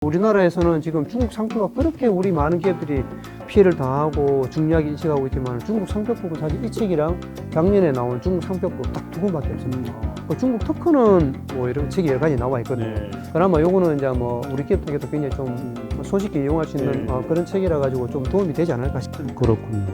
우리나라에서는 지금 중국 상표가 그렇게 우리 많은 기업들이 피해를 당하고 중요하게 인식하고 있지만 중국 상표법은 사실 이 책이랑 작년에 나온 중국 상표법 딱 두 권밖에 없습니다. 중국 특허는 뭐 이런 책이 여러 가지 나와 있거든요. 그나마 요거는 이제 뭐 우리 기업들에게도 굉장히 좀 손쉽게 이용할 수 있는 그런 책이라 가지고 좀 도움이 되지 않을까 싶습니다. 그렇군요.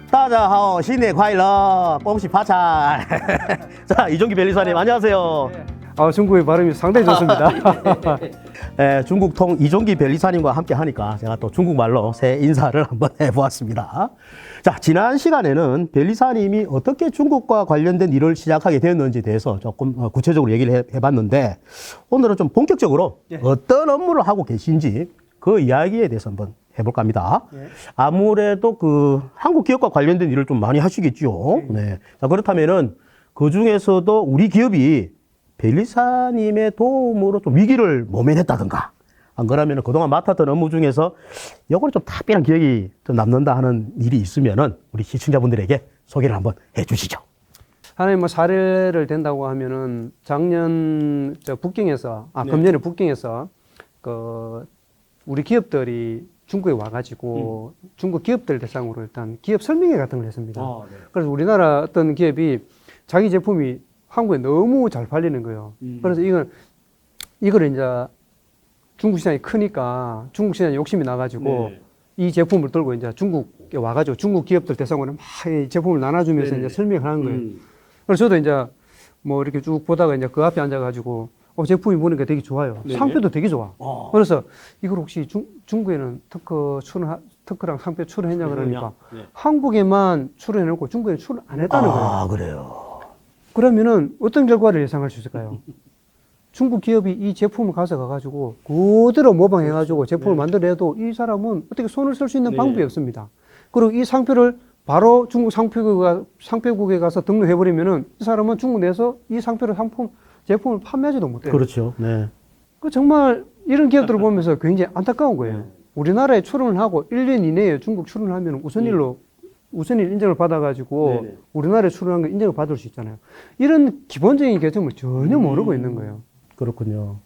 다자하오 신내 과일러 꽁시 파찰. 자, 이종기 변리사님 안녕하세요. 중국의 발음이 상당히 좋습니다. 중국통 이종기 변리사님과 함께 하니까 제가 또 중국말로 새 인사를 한번 해보았습니다. 자, 지난 시간에는 변리사님이 어떻게 중국과 관련된 일을 시작하게 되었는지에 대해서 조금 구체적으로 얘기를 해봤는데 오늘은 좀 본격적으로 어떤 업무를 하고 계신지 그 이야기에 대해서 한번 해볼까 합니다. 아무래도 그 한국 기업과 관련된 일을 좀 많이 하시겠죠. 네. 자, 그렇다면은 그 중에서도 우리 기업이 변리사님의 도움으로 좀 위기를 모면했다든가, 안 그러면 그동안 맡았던 업무 중에서 요거는 좀 특별한 기억이 좀 남는다 하는 일이 있으면은 우리 시청자분들에게 소개를 한번 해 주시죠. 하나님 뭐 사례를 댄다고 하면은 작년 북경에서 금년에 북경에서 우리 기업들이 중국에 와가지고 중국 기업들 대상으로 일단 기업 설명회 같은 걸 했습니다. 그래서 우리나라 어떤 기업이 자기 제품이 한국에 너무 잘 팔리는 거예요. 그래서 이걸 이제 중국 시장이 크니까 중국 시장에 욕심이 나가지고 이 제품을 들고 이제 중국에 와가지고 중국 기업들 대상으로 막 이 제품을 나눠주면서 이제 설명을 하는 거예요. 그래서 저도 이제 뭐 이렇게 쭉 보다가 이제 그 앞에 앉아가지고 제품이 보니까 되게 좋아요. 상표도 되게 좋아. 그래서 이걸 혹시 중국에는 특허랑 상표 출원했냐 그러니까 한국에만 출원해놓고 중국에는 출원 안 했다는 거예요. 아, 그래요. 그러면은 어떤 결과를 예상할 수 있을까요? 중국 기업이 이 제품을 가져가가지고 그대로 모방해가지고 제품을 만들어내도 이 사람은 어떻게 손을 쓸 수 있는 방법이 없습니다. 그리고 이 상표를 바로 중국 상표국에 가서 등록해버리면은 이 사람은 중국 내에서 이 제품을 판매하지도 못해요. 그렇죠. 네. 정말 이런 기업들을 보면서 굉장히 안타까운 거예요. 우리나라에 출원을 하고 1년 이내에 중국 출원을 하면 우선일 인정을 받아가지고 우리나라에 출원한 거 인정을 받을 수 있잖아요. 이런 기본적인 개념을 전혀 모르고 있는 거예요. 그렇군요.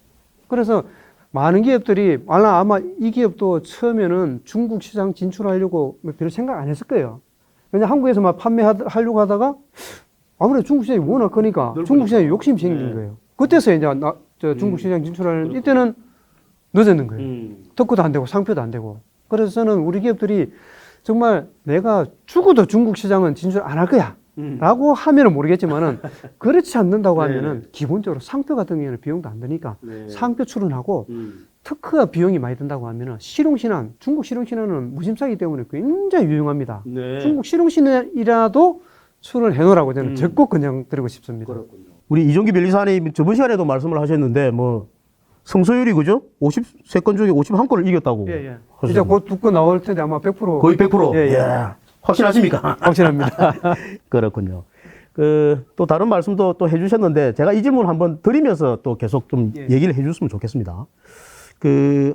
그래서 많은 기업들이 아마 이 기업도 처음에는 중국 시장 진출하려고 별 생각 안 했을 거예요. 그냥 한국에서만 판매하려고 하다가 아무래도 중국 시장이 워낙 크니까 중국 시장에 욕심이 생긴 거예요. 그때서 이제 중국 시장 진출하는 이때는 늦었는 거예요. 특허도 안 되고 상표도 안 되고. 그래서 저는 우리 기업들이 정말 내가 죽어도 중국 시장은 진출 안 할 거야 라고 하면은 모르겠지만은 그렇지 않는다고 하면은 기본적으로 상표 같은 경우에는 비용도 안 드니까 상표 출원하고 특허 비용이 많이 든다고 하면은 실용신안, 중국 실용신안은 무심사기 때문에 굉장히 유용합니다. 중국 실용신안이라도 출원을 해놓으라고 저는 적극 권장드리고 싶습니다. 우리 이종기 변리사님 저번 시간에도 말씀을 하셨는데 뭐 승소율이 그죠? 50세건 중에 51건을 이겼다고. 예. 이제 곧 두 건 나올 텐데 아마 100%. 거의 100%. 예. 확신하십니까? 확신합니다. 그렇군요. 또 다른 말씀도 또 해주셨는데 제가 이 질문 한번 드리면서 또 계속 좀 얘기를 해줬으면 좋겠습니다.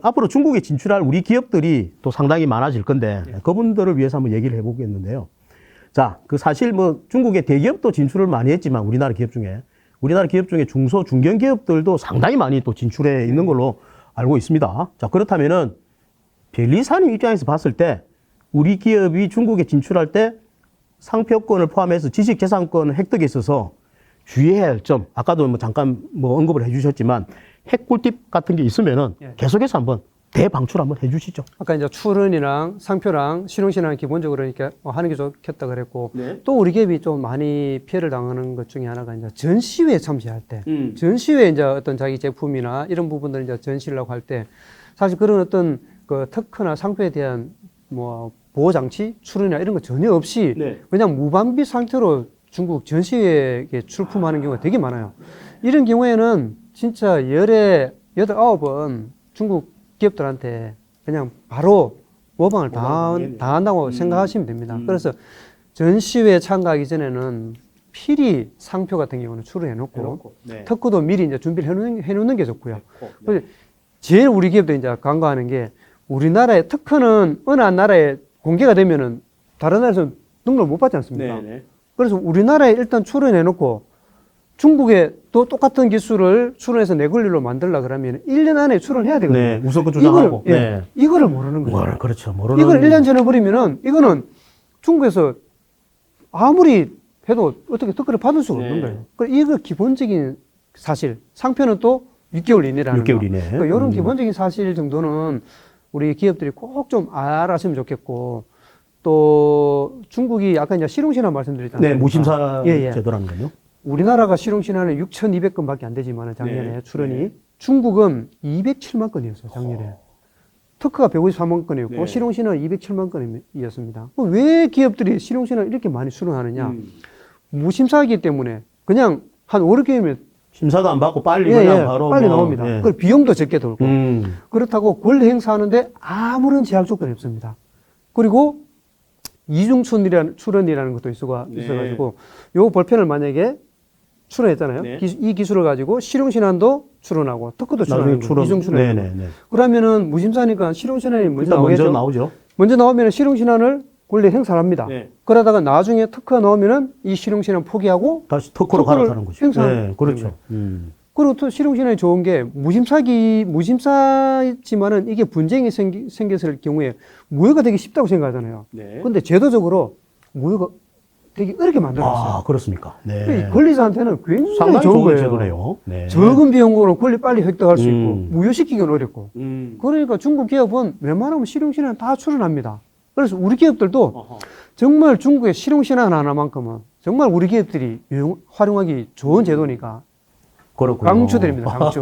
앞으로 중국에 진출할 우리 기업들이 또 상당히 많아질 건데 그분들을 위해서 한번 얘기를 해보겠는데요. 자, 사실 뭐 중국의 대기업도 진출을 많이 했지만 우리나라 기업 중에 중소, 중견 기업들도 상당히 많이 또 진출해 있는 걸로 알고 있습니다. 자, 그렇다면은 변리사님 입장에서 봤을 때 우리 기업이 중국에 진출할 때 상표권을 포함해서 지식재산권 획득에 있어서 주의해야 할 점, 아까도 뭐 잠깐 뭐 언급을 해주셨지만 핵꿀팁 같은 게 있으면은 계속해서 한번 대방출 한번 해주시죠. 아까 이제 출원이랑 상표랑 실용신안 기본적으로 이렇게 하는 게 좋겠다 그랬고 또 우리 기업이 좀 많이 피해를 당하는 것 중에 하나가 이제 전시회에 참여할 때 전시회에 이제 어떤 자기 제품이나 이런 부분들을 이제 전시를 하고 할 때 사실 그런 어떤 그 특허나 상표에 대한 뭐 보호 장치, 출원이나 이런 거 전혀 없이 그냥 무방비 상태로 중국 전시회에 출품하는 경우가 되게 많아요. 이런 경우에는 진짜 9번 중국 기업들한테 그냥 바로 모방을 당한다고 생각하시면 됩니다. 그래서 전시회에 참가하기 전에는 필히 상표 같은 경우는 출원해놓고 특허도 미리 이제 준비를 해놓는 게 좋고요. 제일 우리 기업도 이제 간과하는 게 우리나라의 특허는 어느 한 나라에 공개가 되면은 다른 나라에서는 등록을 못 받지 않습니까? 네. 그래서 우리나라에 일단 출원해놓고 중국에 또 똑같은 기술을 출원해서 내 권리로 만들려 그러면 1년 안에 출원해야 되거든요. 네, 우선권 주장하고. 이거를, 예, 이거를 모르는 거예요. 그렇죠. 모르는. 이걸 1년 전에 버리면은 이거는 중국에서 아무리 해도 어떻게 특허를 받을 수가 없는 네. 거예요. 이거 기본적인 사실. 상표는 또 6개월 이내라는 6개월 거. 이내. 이런 기본적인 사실 정도는 우리 기업들이 꼭 좀 알았으면 좋겠고, 또 중국이 아까 이제 실용신화 말씀드렸잖아요. 네, 무심사 예, 예. 제도라는 거요. 우리나라가 실용신화는 6,200건밖에 안 되지만 작년에 네. 출원이 네. 중국은 207만 건이었어요, 작년에. 특허가 153만 건이었고 네. 실용신화는 207만 건이었습니다. 왜 기업들이 실용신화를 이렇게 많이 출원하느냐? 무심사이기 때문에 그냥 한 5, 6개월이면 심사도 안 받고 빨리 그냥 바로 빨리 뭐, 나옵니다. 예. 그 비용도 적게 들고 그렇다고 권리 행사하는데 아무런 제약 조건이 없습니다. 그리고 이중 출원이라는 것도 있어가지고 요 볼펜을 만약에 출원했잖아요. 네. 이 기술을 가지고 실용신안도 출원하고 특허도 출원하는 거예요. 이중 출원. 네네네. 그러면은 무심사니까 실용신안이 먼저 일단 나오겠죠. 먼저 나오죠. 먼저 나오면 실용신안을 권리 행사를 합니다. 네. 그러다가 나중에 특허가 나오면은 이 실용신안 포기하고 다시 특허로 특허를 갈아타는 거죠. 행사하는 네, 그렇죠. 거예요. 그리고 또 실용신안이 좋은 게 무심사지만은 이게 분쟁이 생겼을 경우에 무효가 되기 쉽다고 생각하잖아요. 네. 근데 제도적으로 무효가 되게 어렵게 만들어놨어요. 아, 그렇습니까? 네. 권리자한테는 굉장히 상당히 좋은 좋은 거예요. 제도네요. 네. 적은 비용으로 권리 빨리 획득할 수 있고 무효시키기는 어렵고. 음. 그러니까 중국 기업은 웬만하면 실용신안 다 출원합니다. 그래서 우리 기업들도 어허. 정말 중국의 실용신안 하나만큼은 정말 우리 기업들이 활용하기 좋은 제도니까 그렇군요. 강추드립니다. 강추.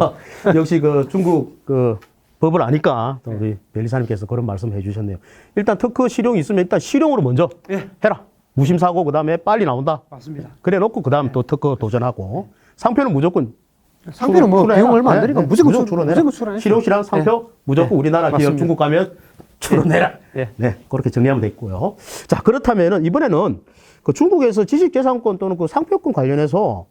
역시 그 중국 그 법을 아니까 또 우리 변리사님께서 그런 말씀 해주셨네요. 일단 특허 실용이 있으면 일단 실용으로 먼저 예. 해라. 무심사고 그다음에 빨리 나온다. 맞습니다. 그래 놓고 그다음 또 특허 도전하고 상표는 무조건 상표는 뭐 출원해라. 비용 얼마 안 네, 드니까 네. 무조건 출원해라. 출원해. 실용실한 상표 무조건 우리나라 기업 맞습니다. 중국 가면 출원해라. 예. 네, 그렇게 정리하면 됐고요. 자, 그렇다면은 이번에는 그 중국에서 지식재산권 또는 그 상표권 관련해서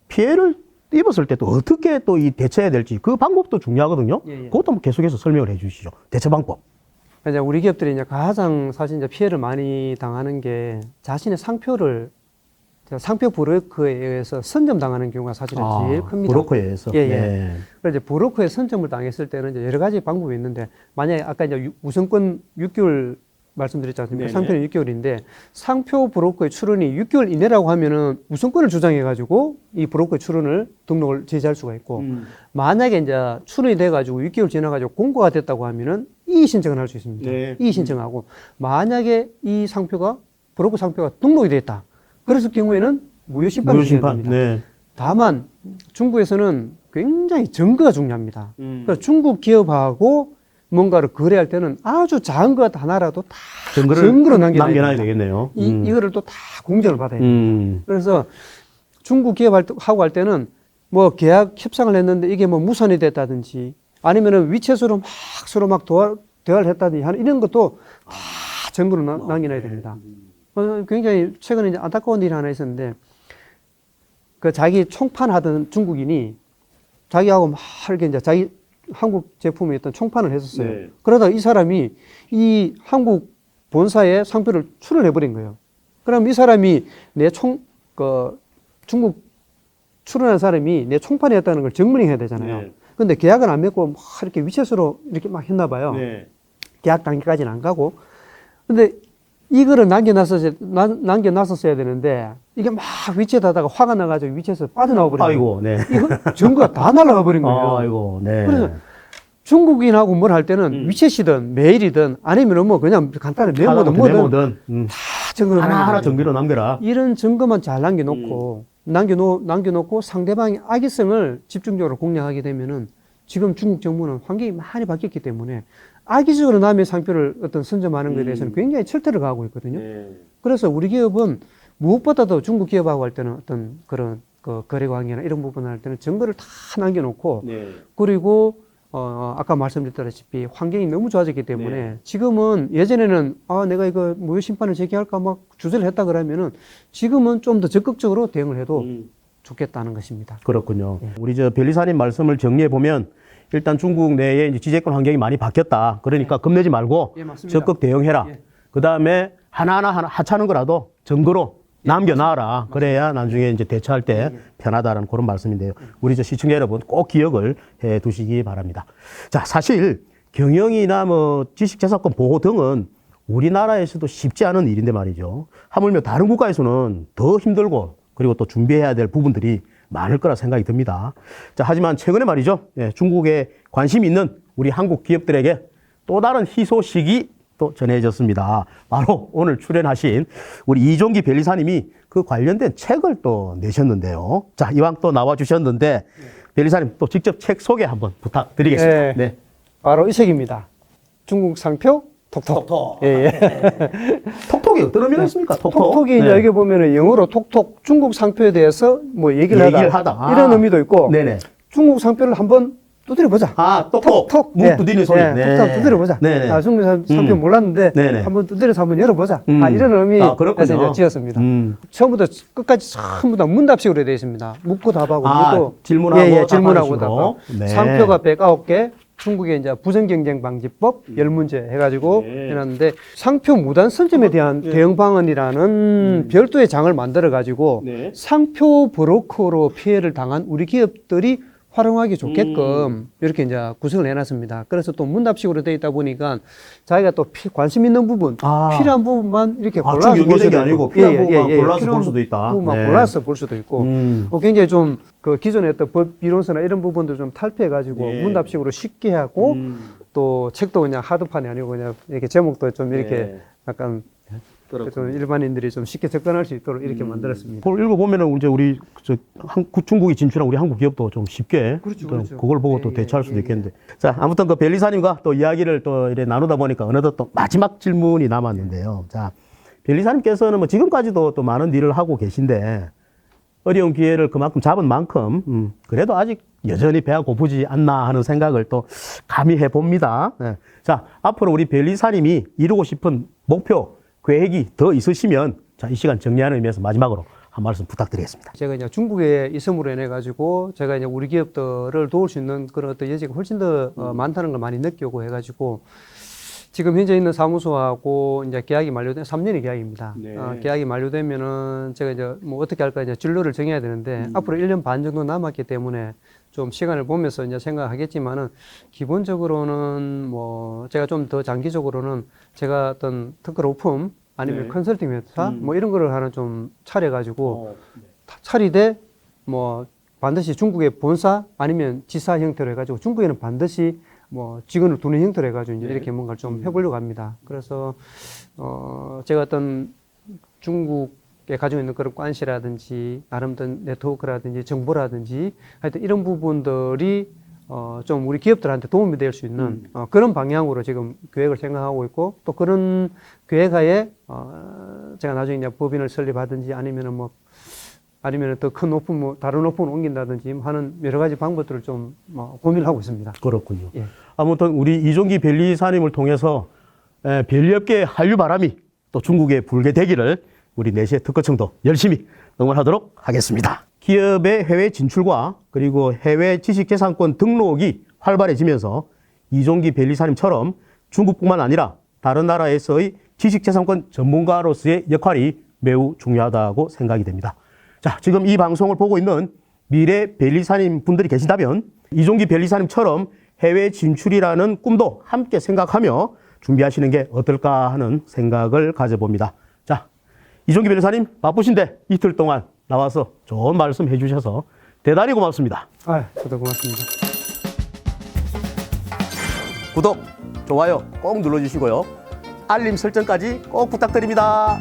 피해를 입었을 때 또 어떻게 또 이 대처해야 될지 그 방법도 중요하거든요. 예, 예. 그것도 한번 계속해서 설명을 해 주시죠. 대처 방법. 이제 우리 기업들이 이제 가장 사실 이제 피해를 많이 당하는 게 자신의 상표를 상표 브로커에 의해서 선점당하는 경우가 사실은 제일 큽니다. 브로커에 의해서. 예, 예. 네. 그래서 이제 브로커에 선점을 당했을 때는 이제 여러 가지 방법이 있는데 만약에 아까 이제 우선권 6개월 말씀드렸지 않습니까? 네네. 상표는 6개월인데 상표 브로커의 출원이 6개월 이내라고 하면은 우선권을 주장해 가지고 이 브로커의 출원을 등록을 제지할 수가 있고 만약에 이제 출원이 돼 가지고 6개월 지나 가지고 공고가 됐다고 하면은 이의 신청을 할 수 있습니다. 네. 이의 신청하고 만약에 이 상표가 브로커 상표가 등록이 됐다. 그랬을 경우에는 무효 심판이 무효심판. 됩니다. 네. 다만 중국에서는 굉장히 증거가 중요합니다. 음. 그래서 중국 기업하고 뭔가를 거래할 때는 아주 작은 것 하나라도 다 증거를 증거로 남겨놔야 되겠네요. 이거를 또 다 공정을 받아야 돼요. 그래서 중국 기업하고 할 때는 뭐 계약 협상을 했는데 이게 뭐 무산이 됐다든지 아니면은 위챗으로 막 서로 막 대화를 했다든지 하는 이런 것도 다 증거로 남겨놔야 됩니다. 굉장히 최근에 이제 안타까운 일이 하나 있었는데 그 자기 총판하던 중국인이 자기하고 막 이렇게 이제 자기 한국 제품에 있던 총판을 했었어요. 네. 그러다가 이 사람이 이 한국 본사에 상표를 출원해버린 거예요. 그럼 이 사람이 중국 출원한 사람이 내 총판이었다는 걸 증명해야 되잖아요. 네. 근데 계약은 안 맺고 막 이렇게 위챗으로 이렇게 막 했나 봐요. 네. 계약 단계까지는 안 가고. 근데 이거를 남겨놨었어야 되는데 이게 막 위챗하다가 화가 나가지고 위챗에서 빠져나와 버린 거예요. 아이고, 네. 이거 증거가 다 날아가 버린 거예요. 아이고, 네. 그래서 중국인하고 뭘 할 때는 위챗이든 메일이든 아니면 뭐 그냥 간단한 메모든 뭐든 다 증거를 하나 정비로 남겨라. 이런 증거만 잘 남겨놓고 남겨놓고 상대방의 악의성을 집중적으로 공략하게 되면은 지금 중국 정부는 환경이 많이 바뀌었기 때문에 악의적으로 남의 상표를 어떤 선점하는 것에 대해서는 굉장히 철퇴를 가하고 있거든요. 네. 그래서 우리 기업은 무엇보다도 중국 기업하고 할 때는 어떤 그런 그 거래 관계나 이런 부분을 할 때는 증거를 다 남겨놓고 네. 그리고 아까 말씀드렸다시피 환경이 너무 좋아졌기 때문에 네. 지금은 예전에는 내가 이거 무효 심판을 제기할까 막 주저를 했다 그러면은 지금은 좀 더 적극적으로 대응을 해도 좋겠다는 것입니다. 그렇군요. 우리 변리사님 말씀을 정리해 보면 일단 중국 내에 이제 지재권 환경이 많이 바뀌었다. 그러니까 겁내지 말고 예, 맞습니다. 적극 대응해라. 예. 그 다음에 하나하나 하찮은 거라도 증거로 남겨놔라. 그래야 나중에 이제 대처할 때 편하다라는 그런 말씀인데요. 우리 저 시청자 여러분 꼭 기억을 해 두시기 바랍니다. 자, 사실 경영이나 뭐 지식재산권 보호 등은 우리나라에서도 쉽지 않은 일인데 말이죠. 하물며 다른 국가에서는 더 힘들고 그리고 또 준비해야 될 부분들이 많을 거라 생각이 듭니다. 자, 하지만 최근에 말이죠. 예, 중국에 관심이 있는 우리 한국 기업들에게 또 다른 희소식이 또 전해졌습니다. 바로 오늘 출연하신 우리 이종기 변리사님이 그 관련된 책을 또 내셨는데요. 자, 이왕 또 나와 주셨는데 변리사님 또 직접 책 소개 한번 부탁드리겠습니다. 네. 네. 바로 이 책입니다. 중국 상표 톡톡. 예, 예. 톡톡이 어떤 의미가 있습니까? 톡톡. 톡톡이 이제 네. 여기 보면은 영어로 톡톡 중국 상표에 대해서 뭐 얘기를 하다. 아. 이런 의미도 있고 네네. 중국 상표를 한번 두드려보자. 아, 똑똑. 톡톡. 문 두드리는 소리. 네. 톡톡 두드려보자. 네네. 아, 중국 상표 몰랐는데 네네. 한번 두드려서 한번 열어보자. 아, 이런 의미에서 그렇군요. 이제 지었습니다. 처음부터 처음부터 끝까지 전부 다 문답식으로 되어 있습니다. 묻고 답하고 아, 묻고 질문하고 질문하고 답하는 답하고. 식으로. 네. 상표가 109개, 중국의 이제 부정경쟁 방지법 10문제 해가지고 해놨는데 상표 무단 선점에 대한 대응 방안이라는 별도의 장을 만들어 가지고 상표 브로커로 피해를 당한 우리 기업들이 활용하기 좋게끔 이렇게 이제 구성을 해놨습니다. 그래서 또 문답식으로 되어 있다 보니까 자기가 또 관심 있는 부분, 필요한 부분만 이렇게 골라서 쭉 볼 연결된 게 수도 아니고 있고. 필요한 부분만 골라서 필요한 볼 수도 있다. 부분만 네. 골라서 볼 수도 있고 굉장히 좀 그 기존에 어떤 법 이론서나 이런 부분들 좀 탈피해가지고 문답식으로 쉽게 하고 또 책도 그냥 하드판이 아니고 그냥 이렇게 제목도 좀 이렇게 약간 좀 일반인들이 좀 쉽게 접근할 수 있도록 이렇게 만들었습니다. 그걸 읽어보면은 이제 우리 중국이 진출한 우리 한국 기업도 좀 쉽게 그렇죠, 또 그렇죠. 그걸 보고 또 대처할 수도 있겠는데. 자, 아무튼 그 변리사님과 또 이야기를 또 이래 나누다 보니까 어느덧 또 마지막 질문이 남았는데요. 자, 변리사님께서는 뭐 지금까지도 또 많은 일을 하고 계신데 어려운 기회를 그만큼 잡은 만큼 그래도 아직 여전히 배가 고프지 않나 하는 생각을 또 감히 해봅니다. 네. 자, 앞으로 우리 변리사님이 이루고 싶은 목표, 계획이 더 있으시면 자, 이 시간 정리하는 의미에서 마지막으로 한 말씀 부탁드리겠습니다. 제가 이제 중국에 있음으로 인해 가지고 제가 이제 우리 기업들을 도울 수 있는 그런 어떤 여지가 훨씬 더 많다는 걸 많이 느끼고 해가지고 지금 현재 있는 사무소하고 이제 계약이 만료된 3년의 계약입니다. 계약이 만료되면은 제가 이제 뭐 어떻게 할까 이제 진로를 정해야 되는데 앞으로 1년 반 정도 남았기 때문에 좀 시간을 보면서 이제 생각하겠지만은 기본적으로는 뭐 제가 좀 더 장기적으로는 제가 어떤 특허 로펌 아니면 컨설팅 회사 뭐 이런 거를 하나 좀 차려가지고 차리되 뭐 반드시 중국의 본사 아니면 지사 형태로 해가지고 중국에는 반드시 뭐 직원을 두는 형태로 해가지고 이제 이렇게 뭔가를 좀 해보려고 합니다. 그래서 제가 어떤 중국에 가지고 있는 그런 관시라든지 나름대로 네트워크라든지 정보라든지 하여튼 이런 부분들이 좀 우리 기업들한테 도움이 될 수 있는 그런 방향으로 지금 계획을 생각하고 있고 또 그런 계획하에 제가 나중에 이제 법인을 설립하든지 아니면은 더 큰 오픈, 다른 오픈을 옮긴다든지 하는 여러 가지 방법들을 좀 고민을 하고 있습니다. 그렇군요. 예. 아무튼 우리 이종기 변리사님을 통해서 변리업계의 한류 바람이 또 중국에 불게 되기를 우리 내시의 특허청도 열심히 응원하도록 하겠습니다. 기업의 해외 진출과 그리고 해외 지식재산권 등록이 활발해지면서 이종기 변리사님처럼 중국뿐만 아니라 다른 나라에서의 지식재산권 전문가로서의 역할이 매우 중요하다고 생각이 됩니다. 자, 지금 이 방송을 보고 있는 미래 변리사님 분들이 계신다면 이종기 변리사님처럼 해외 진출이라는 꿈도 함께 생각하며 준비하시는 게 어떨까 하는 생각을 가져봅니다. 자, 이종기 변리사님 바쁘신데 이틀 동안 나와서 좋은 말씀 해주셔서 대단히 고맙습니다. 저도 고맙습니다. 구독, 좋아요 꼭 눌러주시고요. 알림 설정까지 꼭 부탁드립니다.